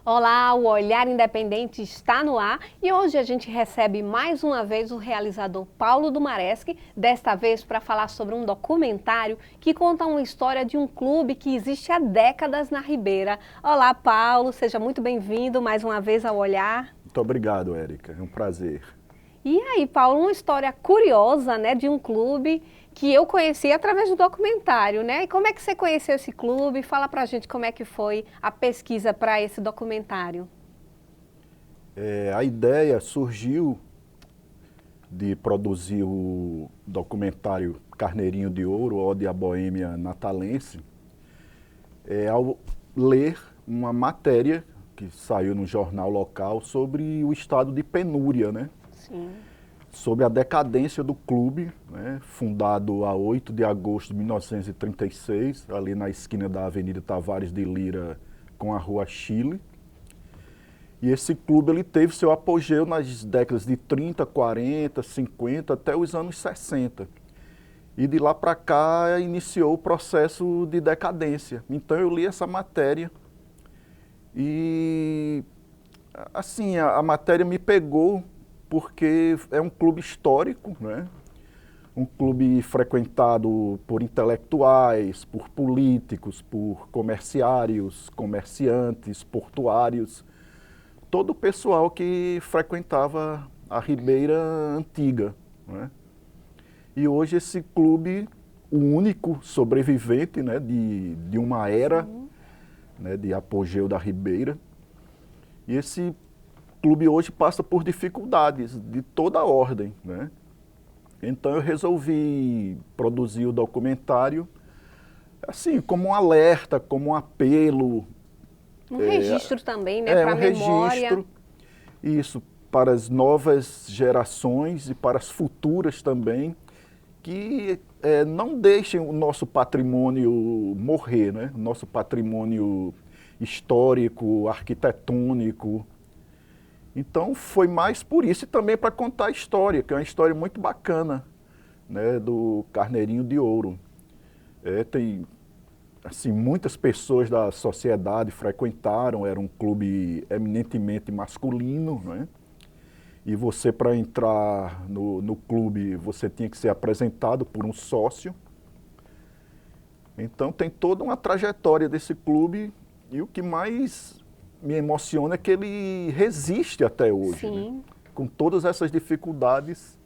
Olá, o Olhar Independente está no ar e hoje a gente recebe mais uma vez o realizador Paulo Dumareschi, desta vez para falar sobre um documentário que conta uma história de um clube que existe há décadas na Ribeira. Olá, Paulo, seja muito bem-vindo mais uma vez ao Olhar. Muito obrigado, Érica, é um prazer. E aí, Paulo, uma história curiosa, né, de um clube que eu conheci através do documentário, né? E como é que você conheceu esse clube? Fala pra gente como é que foi a pesquisa para esse documentário. A ideia surgiu de produzir o documentário Carneirinho de Ouro, Ode à Boêmia Natalense, ao ler uma matéria que saiu no jornal local sobre o estado de penúria, né? Sim. Sobre a decadência do clube, né, fundado a 8 de agosto de 1936, ali na esquina da Avenida Tavares de Lira com a Rua Chile. E esse clube ele teve seu apogeu nas décadas de 30, 40, 50, até os anos 60. E de lá para cá iniciou o processo de decadência. Então eu li essa matéria e, assim, a matéria me pegou porque é um clube histórico, né? Um clube frequentado por intelectuais, por políticos, por comerciários, comerciantes, portuários, todo o pessoal que frequentava a Ribeira Antiga, né? E hoje esse clube, o único sobrevivente, né, de uma era, né, de apogeu da Ribeira, e esse clube hoje passa por dificuldades de toda a ordem, né? Então eu resolvi produzir o documentário assim, como um alerta, como um apelo. Um registro também, né, para Um a memória. registro, isso, para as novas gerações e para as futuras também, que não deixem o nosso patrimônio morrer, né? O nosso patrimônio histórico, arquitetônico. Então foi mais por isso e também para contar a história, que é uma história muito bacana, né, do Carneirinho de Ouro. Tem assim, muitas pessoas da sociedade frequentaram, era um clube eminentemente masculino, né? E você, para entrar no clube, você tinha que ser apresentado por um sócio. Então tem toda uma trajetória desse clube e o que mais me emociona é que ele resiste até hoje, né? Sim. Com todas essas dificuldades,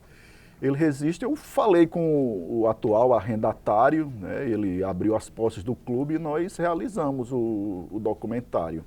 ele resiste. Eu falei com o atual arrendatário, né? Ele abriu as portas do clube e nós realizamos o documentário.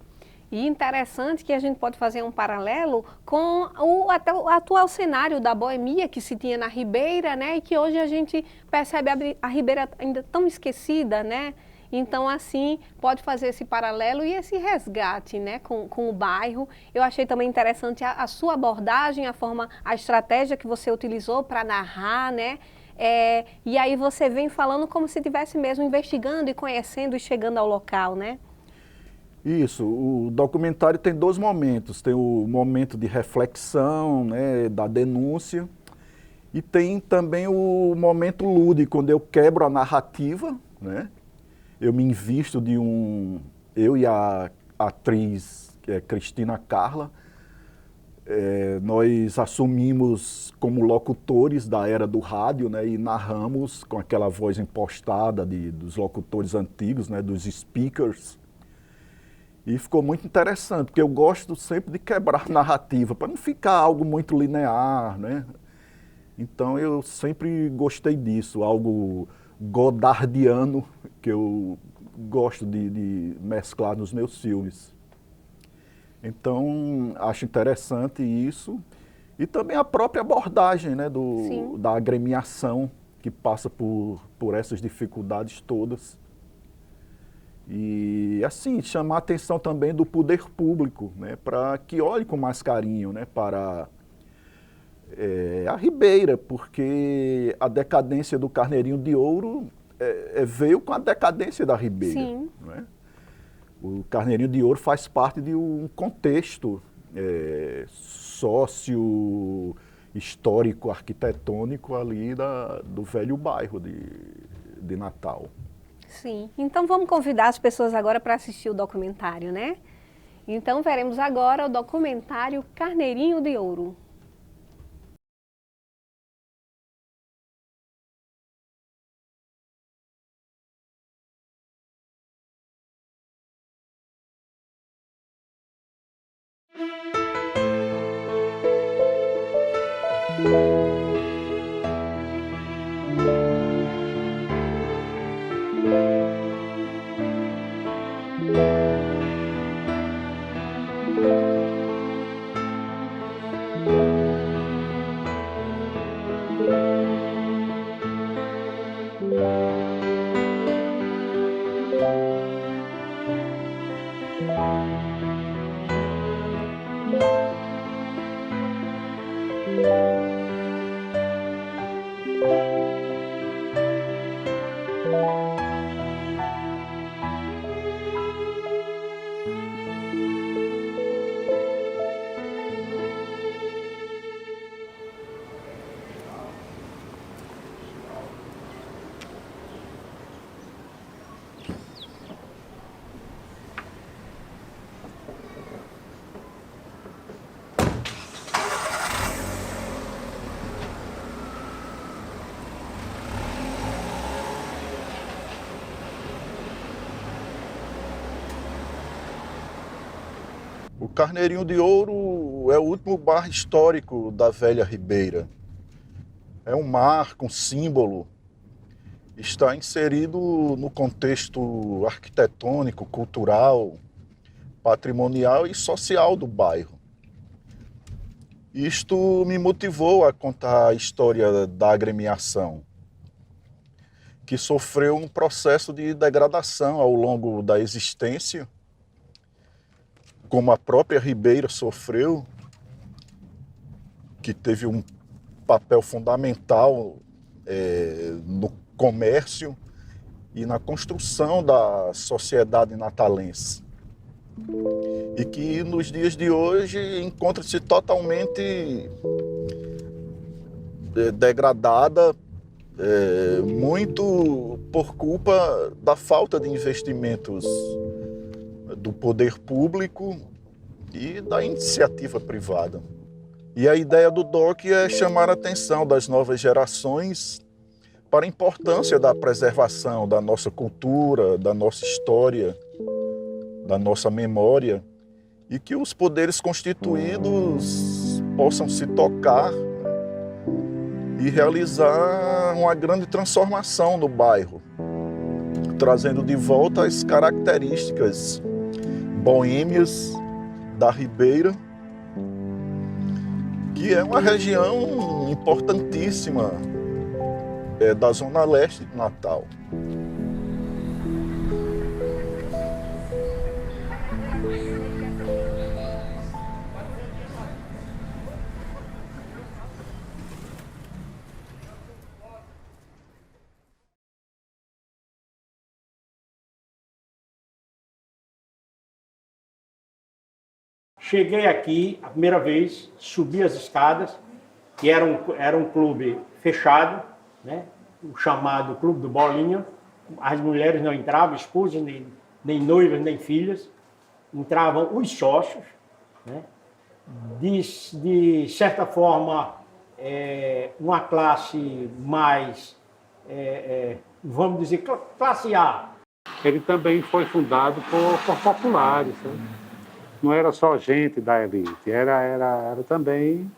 E interessante que a gente pode fazer um paralelo com até o atual cenário da boemia que se tinha na Ribeira, né? E que hoje a gente percebe a Ribeira ainda tão esquecida, né? Então, assim, pode fazer esse paralelo e esse resgate, né, com o bairro. Eu achei também interessante a sua abordagem, a estratégia que você utilizou para narrar, né? E aí você vem falando como se estivesse mesmo investigando e conhecendo e chegando ao local, né? Isso, o documentário tem dois momentos. Tem o momento de reflexão, né, da denúncia, e tem também o momento lúdico, quando eu quebro a narrativa, né? Eu me invisto eu e a atriz Cristina Carla, nós assumimos como locutores da era do rádio, né, e narramos com aquela voz impostada dos locutores antigos, né, dos speakers. E ficou muito interessante, porque eu gosto sempre de quebrar narrativa, para não ficar algo muito linear, né? Então eu sempre gostei disso, algo godardiano, que eu gosto de mesclar nos meus filmes. Então acho interessante isso. E também a própria abordagem, né, da agremiação, que passa por essas dificuldades todas. E assim, chamar a atenção também do poder público, né, para que olhe com mais carinho, né, para a Ribeira, porque a decadência do Carneirinho de Ouro veio com a decadência da Ribeira. Sim. Né? O Carneirinho de Ouro faz parte de um contexto sócio, histórico, arquitetônico ali do velho bairro de Natal. Sim. Então vamos convidar as pessoas agora para assistir o documentário, né? Então veremos agora o documentário Carneirinho de Ouro. O Carneirinho de Ouro é o último bar histórico da velha Ribeira. É um marco, um símbolo. Está inserido no contexto arquitetônico, cultural, patrimonial e social do bairro. Isto me motivou a contar a história da agremiação, que sofreu um processo de degradação ao longo da existência, como a própria Ribeira sofreu, que teve um papel fundamental no comércio e na construção da sociedade natalense. E que nos dias de hoje encontra-se totalmente degradada, muito por culpa da falta de investimentos do poder público e da iniciativa privada. E a ideia do DOC é chamar a atenção das novas gerações para a importância da preservação da nossa cultura, da nossa história, da nossa memória, e que os poderes constituídos possam se tocar e realizar uma grande transformação no bairro, trazendo de volta as características boêmias da Ribeira, que é uma região importantíssima da zona leste de Natal. Cheguei aqui a primeira vez, subi as escadas, que era um clube fechado, né? O chamado Clube do Bolinha. As mulheres não entravam, esposas, nem noivas, nem filhas. Entravam os sócios, né? De certa forma, uma classe mais, vamos dizer, classe A. Ele também foi fundado por populares, né? Não era só gente da elite, era também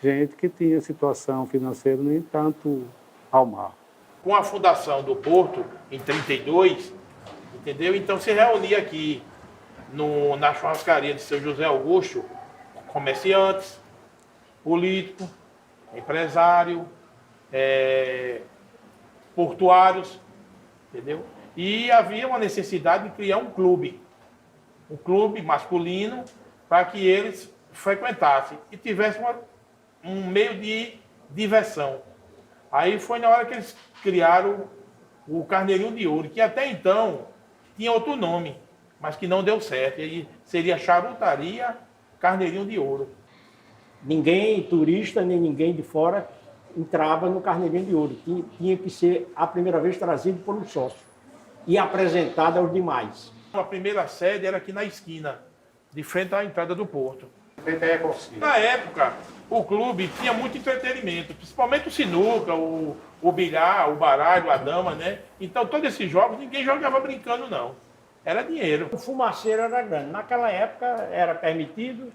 gente que tinha situação financeira nem tanto ao mar. Com a fundação do Porto, em 32, entendeu? Então se reunia aqui na churrascaria de Seu José Augusto, comerciantes, políticos, empresários, portuários, entendeu? E havia uma necessidade de criar um clube masculino, para que eles frequentassem e tivessem um meio de diversão. Aí foi na hora que eles criaram o Carneirinho de Ouro, que até então tinha outro nome, mas que não deu certo. Ele seria Charutaria Carneirinho de Ouro. Ninguém, turista, nem ninguém de fora, entrava no Carneirinho de Ouro. Tinha que ser, a primeira vez, trazido por um sócio e apresentado aos demais. A primeira sede era aqui na esquina, de frente à entrada do porto. Feita é possível. Na época, o clube tinha muito entretenimento, principalmente o sinuca, o bilhar, o baralho, a dama, né? Então, todos esses jogos, ninguém jogava brincando, não. Era dinheiro. O fumaceiro era grande. Naquela época era permitido,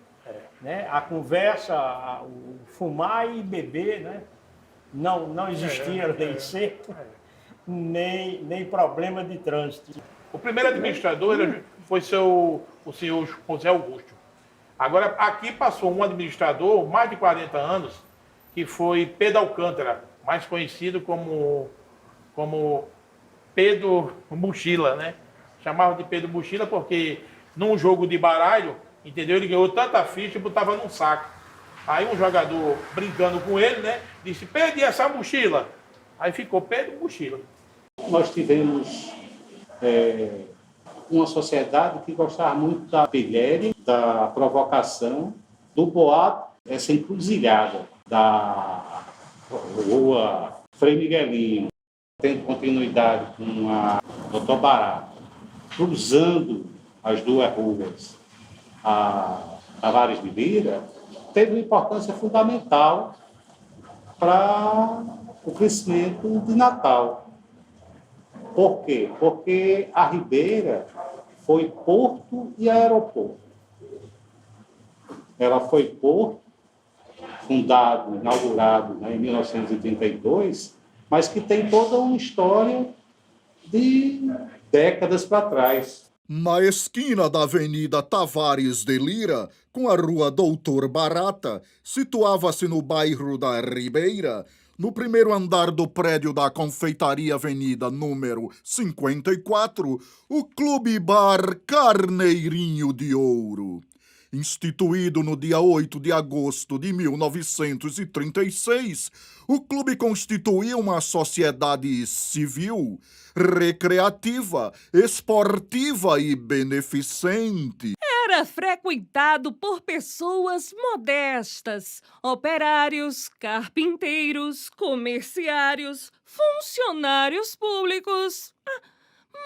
né? A conversa, o fumar e beber, né? Não existia lei seca, nem problema de trânsito. O primeiro administrador foi o senhor José Augusto. Agora, aqui passou um administrador, mais de 40 anos, que foi Pedro Alcântara, mais conhecido como Pedro Mochila, né? Chamava de Pedro Mochila porque num jogo de baralho, entendeu? Ele ganhou tanta ficha e botava num saco. Aí um jogador brincando com ele, né? Disse, perdi essa mochila. Aí ficou Pedro Mochila. Nós tivemos uma sociedade que gostava muito da pilhéria, da provocação, do boato, essa encruzilhada da rua Frei Miguelinho, tendo continuidade com a Doutor Barato, cruzando as duas ruas, a Tavares de Lira, teve uma importância fundamental para o crescimento de Natal. Por quê? Porque a Ribeira foi porto e aeroporto. Ela foi porto, fundado, inaugurado, né, em 1932, mas que tem toda uma história de décadas para trás. Na esquina da Avenida Tavares de Lira, com a Rua Doutor Barata, situava-se no bairro da Ribeira, no primeiro andar do prédio da Confeitaria Avenida número 54, o Clube Bar Carneirinho de Ouro. Instituído no dia 8 de agosto de 1936, o clube constituía uma sociedade civil, recreativa, esportiva e beneficente. Era frequentado por pessoas modestas, operários, carpinteiros, comerciários, funcionários públicos,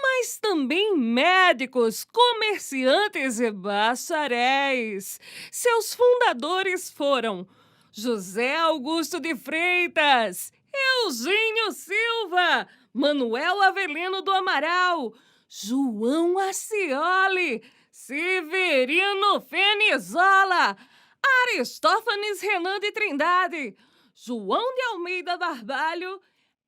mas também médicos, comerciantes e bacharéis. Seus fundadores foram José Augusto de Freitas, Eugênio Silva, Manuel Avelino do Amaral, João Acioli, Severino Fenizola, Aristófanes Renan de Trindade, João de Almeida Barbalho,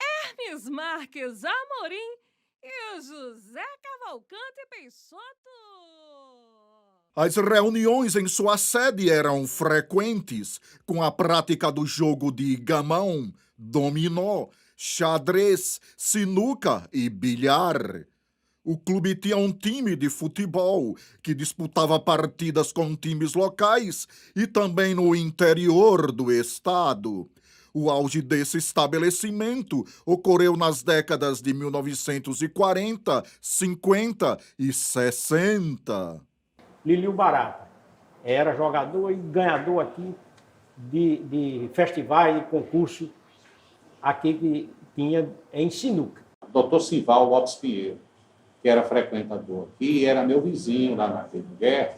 Hermes Marques Amorim e José Cavalcante Peixoto. As reuniões em sua sede eram frequentes, com a prática do jogo de gamão, dominó, xadrez, sinuca e bilhar. O clube tinha um time de futebol que disputava partidas com times locais e também no interior do estado. O auge desse estabelecimento ocorreu nas décadas de 1940, 50 e 60. Lilio Barata era jogador e ganhador aqui de festivais e concursos aqui que tinha em sinuca. Doutor Simval Lopes Pinheiro, que era frequentador aqui, era meu vizinho lá na Feira de Guerra,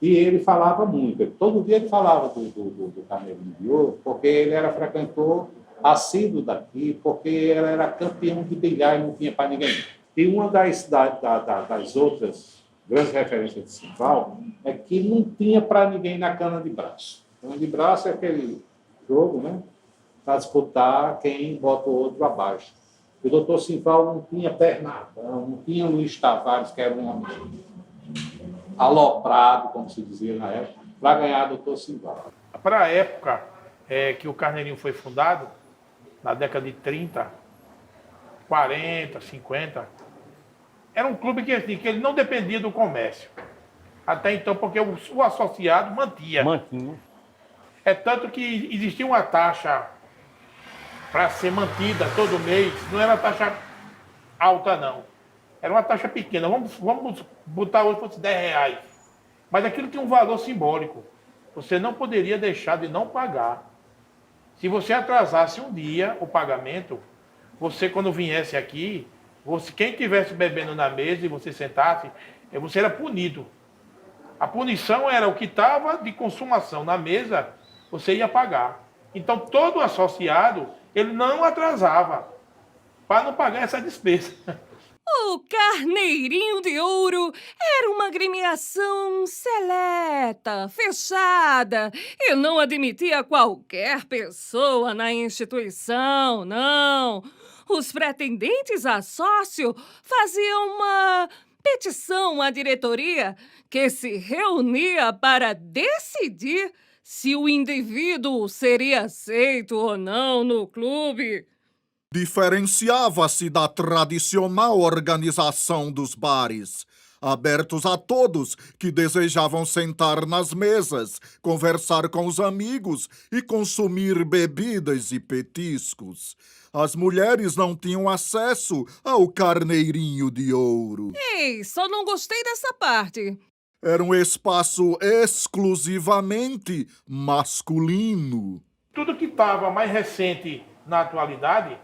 e ele falava muito. Todo dia ele falava do Carneirinho de Ouro, porque ele era frequentor assíduo daqui, porque ele era campeão de bilhar e não tinha para ninguém. E uma das outras grandes referências de Simval é que não tinha para ninguém na cana de braço. Cana de braço é aquele jogo, né, para disputar quem bota o outro abaixo. O doutor Simval não tinha Bernardão, não tinha Luiz Tavares, que era um homem aloprado, como se dizia na época, para ganhar o doutor Simval. Para a época que o Carneirinho foi fundado, na década de 30, 40, 50, era um clube que ele não dependia do comércio. Até então, porque o associado mantinha. É tanto que existia uma taxa para ser mantida todo mês, não era taxa alta, não. Era uma taxa pequena. Vamos botar hoje fosse R$10. Mas aquilo tinha um valor simbólico. Você não poderia deixar de não pagar. Se você atrasasse um dia o pagamento, você, quando viesse aqui, quem estivesse bebendo na mesa e você sentasse, você era punido. A punição era o que estava de consumação na mesa, você ia pagar. Então, todo associado, ele não atrasava para não pagar essa despesa. O Carneirinho de Ouro era uma agremiação seleta, fechada, e não admitia qualquer pessoa na instituição, não. Os pretendentes a sócio faziam uma petição à diretoria que se reunia para decidir se o indivíduo seria aceito ou não no clube. Diferenciava-se da tradicional organização dos bares, abertos a todos que desejavam sentar nas mesas, conversar com os amigos e consumir bebidas e petiscos. As mulheres não tinham acesso ao Carneirinho de Ouro. Ei, só não gostei dessa parte. Era um espaço exclusivamente masculino. Tudo que estava mais recente na atualidade,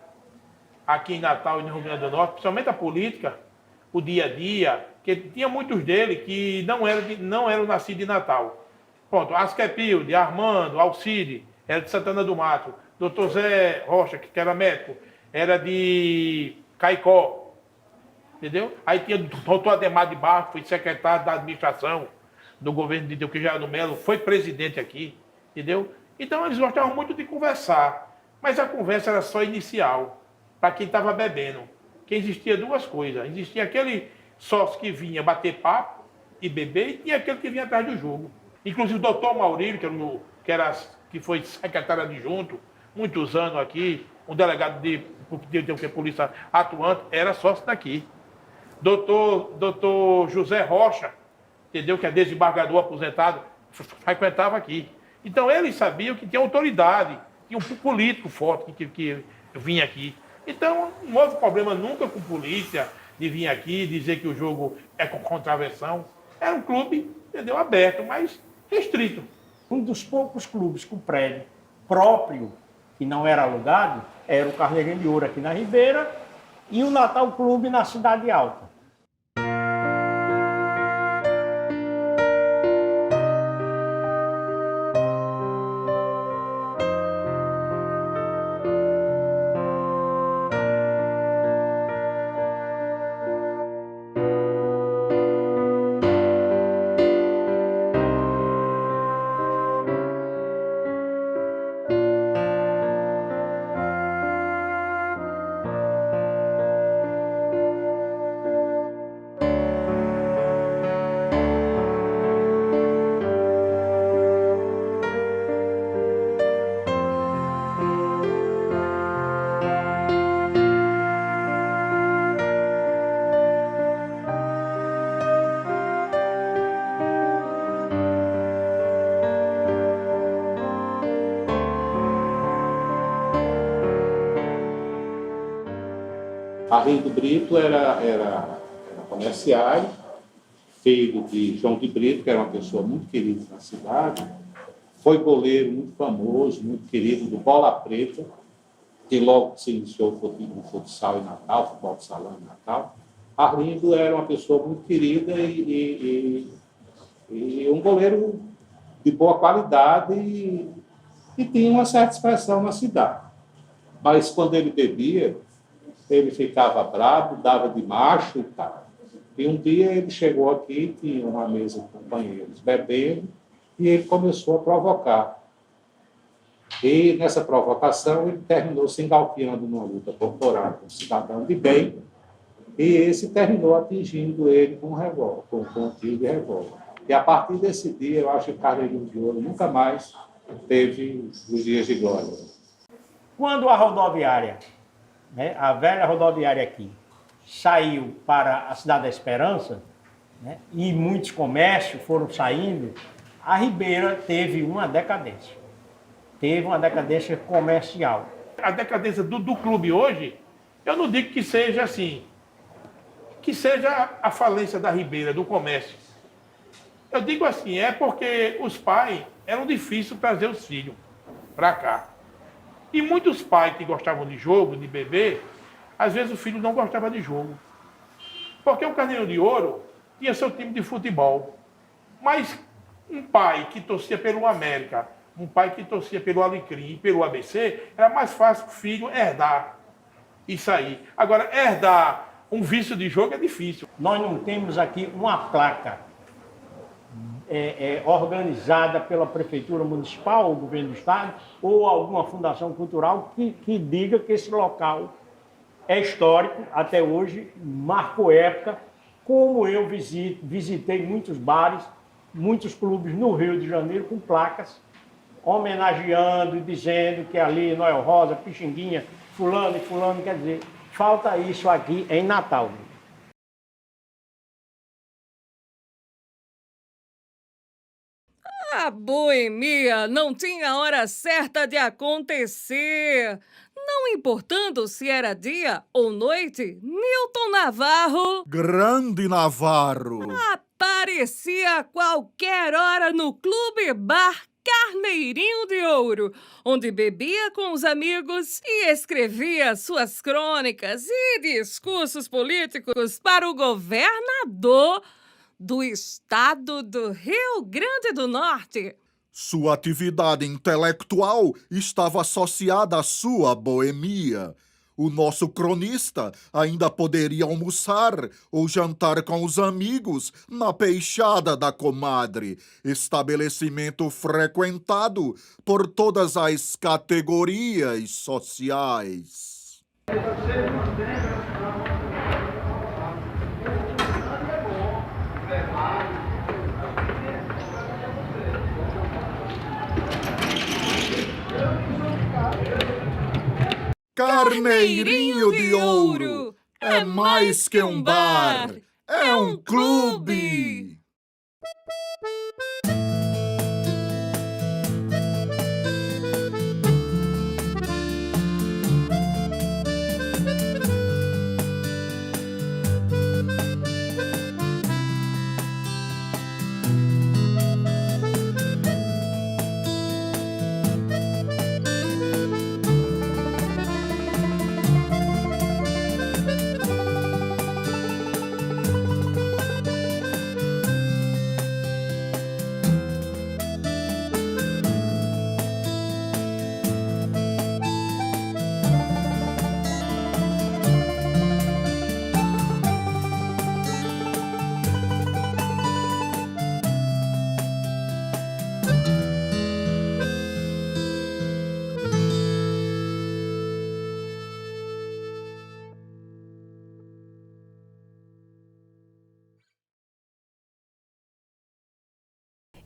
aqui em Natal e no Rio Grande do Norte, principalmente a política, o dia a dia, que tinha muitos deles que não eram nascidos de Natal. Pronto, Asquepilde, Armando, Alcide, era de Santana do Mato. Dr. Zé Rocha, que era médico, era de Caicó. Entendeu? Aí tinha o doutor Ademar de Barros, foi secretário da administração do governo de Delquijano Melo, foi presidente aqui, entendeu? Então eles gostavam muito de conversar, mas a conversa era só inicial, para quem estava bebendo. Que existia duas coisas, existia aquele sócio que vinha bater papo e beber, e tinha aquele que vinha atrás do jogo. Inclusive o doutor Maurílio, que foi secretário adjunto, muitos anos aqui, um delegado de polícia atuante, era sócio daqui. Doutor José Rocha, entendeu? Que é desembargador aposentado, frequentava aqui. Então eles sabiam que tinha autoridade, tinha um político forte que vinha aqui. Então não houve problema nunca com polícia de vir aqui dizer que o jogo é com contravenção. Era um clube, entendeu? Aberto, mas restrito. Um dos poucos clubes com prédio próprio, que não era alugado, era o Carneirinho de Ouro aqui na Ribeira e o Natal Clube na Cidade Alta. Arlindo Brito era comerciário, filho de João de Brito, que era uma pessoa muito querida na cidade. Foi goleiro muito famoso, muito querido, do Bola Preta, que logo se iniciou no futsal em Natal, futebol de salão em Natal. Arlindo era uma pessoa muito querida e um goleiro de boa qualidade e tinha uma certa expressão na cidade. Mas quando ele bebia, ele ficava bravo, dava de macho e tal. E um dia ele chegou aqui, tinha uma mesa de companheiros bebendo, e ele começou a provocar. E nessa provocação ele terminou se engalfinhando numa luta corporal com um cidadão de bem, e esse terminou atingindo ele com um revólver, com um tiro de revólver. E a partir desse dia, eu acho que o Carneirinho de Ouro nunca mais teve os dias de glória. Quando a rodoviária, né, a velha rodoviária aqui, saiu para a Cidade da Esperança, né, e muitos comércios foram saindo, a Ribeira teve uma decadência. Teve uma decadência comercial. A decadência do clube hoje, eu não digo que seja assim, que seja a falência da Ribeira, do comércio. Eu digo assim, é porque os pais eram difíceis trazer os filhos para cá. E muitos pais que gostavam de jogo, de beber, às vezes o filho não gostava de jogo. Porque o Carneirinho de Ouro tinha seu time de futebol. Mas um pai que torcia pelo América, um pai que torcia pelo Alecrim e pelo ABC, era mais fácil o filho herdar isso aí. Agora, herdar um vício de jogo é difícil. Nós não temos aqui uma placa organizada pela Prefeitura Municipal, ou Governo do Estado, ou alguma fundação cultural que diga que esse local é histórico, até hoje, marcou época, como eu visitei muitos bares, muitos clubes no Rio de Janeiro com placas homenageando e dizendo que ali Noel Rosa, Pixinguinha, fulano e fulano, quer dizer, falta isso aqui em Natal. A boemia não tinha hora certa de acontecer. Não importando se era dia ou noite, Newton Navarro Grande Navarro. aparecia a qualquer hora no Clube Bar Carneirinho de Ouro, onde bebia com os amigos e escrevia suas crônicas e discursos políticos para o governador do estado do Rio Grande do Norte. Sua atividade intelectual estava associada à sua boemia. O nosso cronista ainda poderia almoçar ou jantar com os amigos na Peixada da Comadre, estabelecimento frequentado por todas as categorias sociais. Carneirinho de Ouro é mais que um bar, é um clube.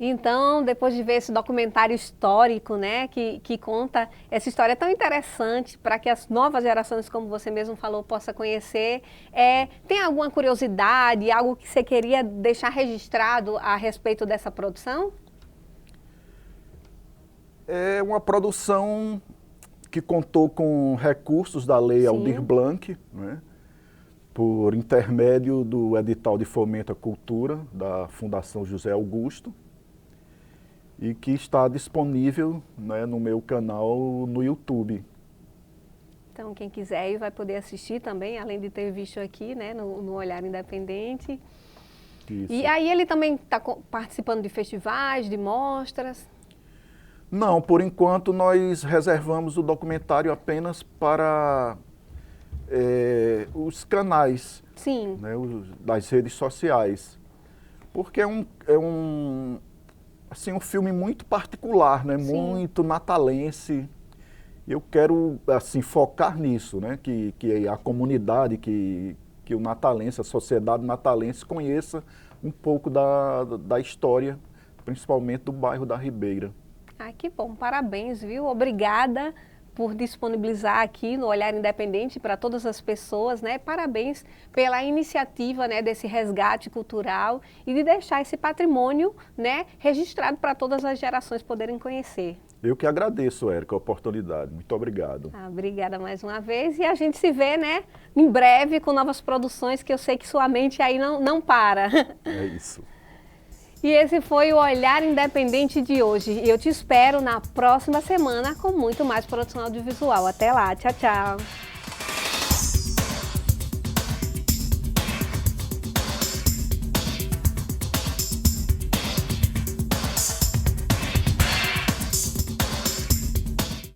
Então, depois de ver esse documentário histórico, né, que conta essa história tão interessante para que as novas gerações, como você mesmo falou, possam conhecer, tem alguma curiosidade, algo que você queria deixar registrado a respeito dessa produção? É uma produção que contou com recursos da Lei Aldir Blanc, né, por intermédio do edital de fomento à cultura da Fundação José Augusto, e que está disponível, né, no meu canal no YouTube. Então, quem quiser vai poder assistir também, além de ter visto aqui, né, no Olhar Independente. Isso. E aí ele também está participando de festivais, de mostras? Não, por enquanto nós reservamos o documentário apenas para os canais, Sim. né, das redes sociais. Porque é um filme muito particular, né? Muito natalense. Eu quero assim, focar nisso, né? Que a comunidade, que o natalense, a sociedade natalense conheça um pouco da história, principalmente do bairro da Ribeira. Ah, que bom, parabéns, viu? Obrigada por disponibilizar aqui no Olhar Independente para todas as pessoas, né? Parabéns pela iniciativa, né, desse resgate cultural e de deixar esse patrimônio, né, registrado para todas as gerações poderem conhecer. Eu que agradeço, Érica, a oportunidade. Muito obrigado. Obrigada mais uma vez e a gente se vê, né, em breve com novas produções, que eu sei que sua mente aí não para. É isso. E esse foi o Olhar Independente de hoje. Eu te espero na próxima semana com muito mais produção audiovisual. Até lá, tchau, tchau.